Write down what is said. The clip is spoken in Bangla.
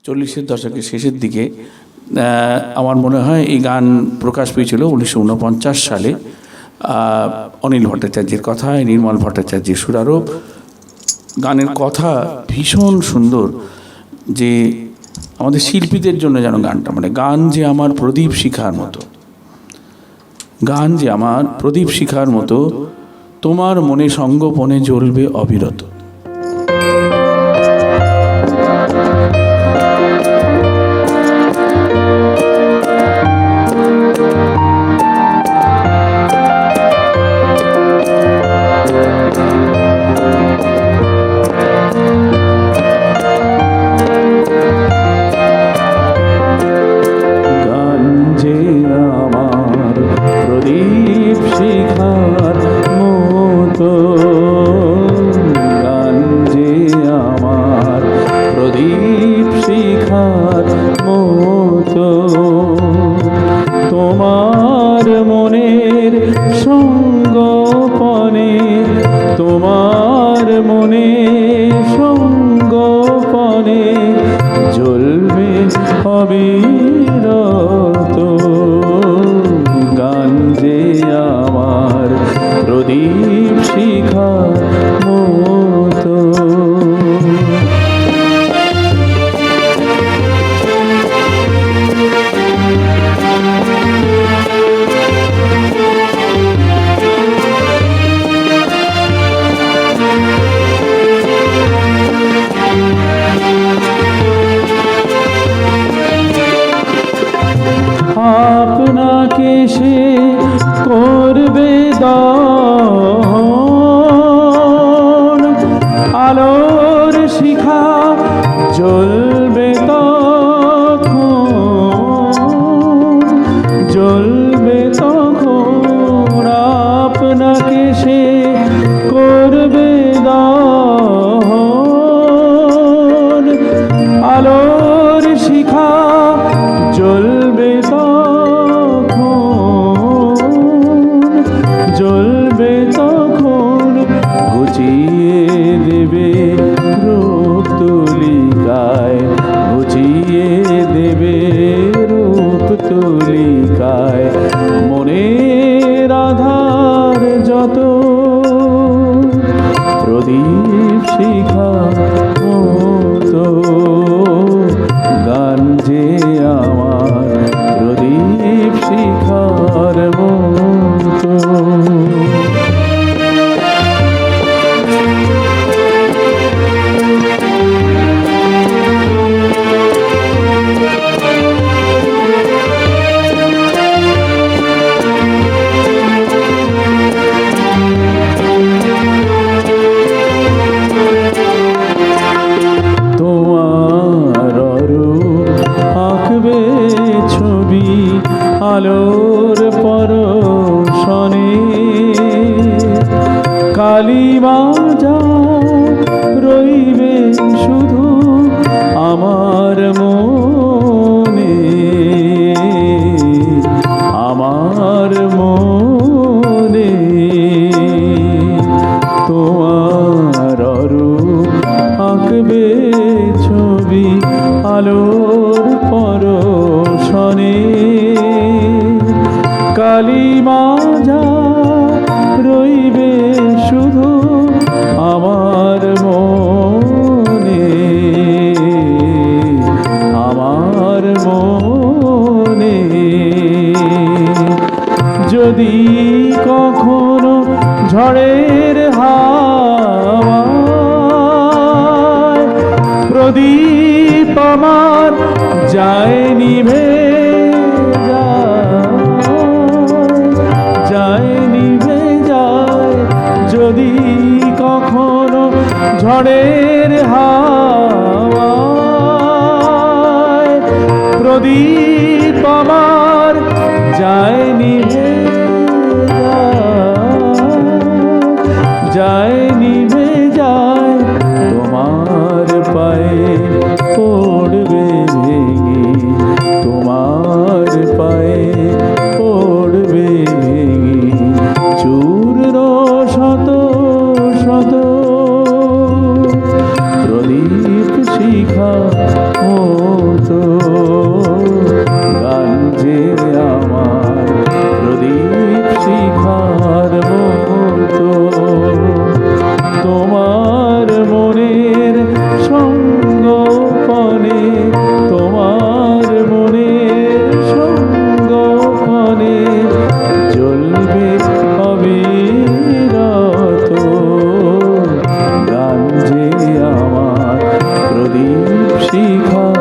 40-এর দশকের শেষের দিকে আমার মনে হয় এই গান প্রকাশ পেয়েছিল 1949 সালে। অনিল ভট্টাচার্যের কথায়, নির্মল ভট্টাচার্যের সুরারোপ। গানের কথা ভীষণ সুন্দর, যে আমাদের শিল্পীদের জন্য যেন গানটা, মানে গান যে আমার প্রদীপ শিখার মতো, গান যে আমার প্রদীপ শিখার মতো, তোমার মনে সঙ্গোপনে জ্বলবে অবিরত। তোমার মনের সঙ্গোপনে, তোমার মনে সঙ্গোপনে জ্বলবে অবিরত। গান যে আমার প্রদীপ শিখার মতো। আপনাকে সে করবে দান, আলোর শিখা জ্বলবে তখন, জ্বলবে তখন। আপনাকে সে করবে দান, আলোর শিখা জ্বলবে জ্বলবে তখন। ঘুচিয়ে দেবে রূপ তুলিকায়, ঘুচিয়ে দেবে রূপ তুলিকায় মনের আধার যত। প্রদীপ শিখা মতো গান যে আমার প্রদীপ শিখার মতো। ছবি আলোর পরশনে, কালিমা যা রইবে শুধু আমার মনে, আমার মনে। তোমার রূপ আঁকবে ছবি আলোর পরশনে, কালিমা যা রইবে শুধু আমার মনে, আমার মনে। যদি কখনো ঝড়ের হাওয়ায় প্রদীপ আমার যায় নিভে, যায় নিভে যায়। যদি কখনো ঝড়ের হাওয়ায় প্রদীপ আমার যায় নিভে, যায় নিভে যায়। তোমার পায়ে পড়বে ভেঙে, তোমার পায়ে পড়বে ভেঙে চূর্ণ শত শত। প্রদীপ শিখা শিখা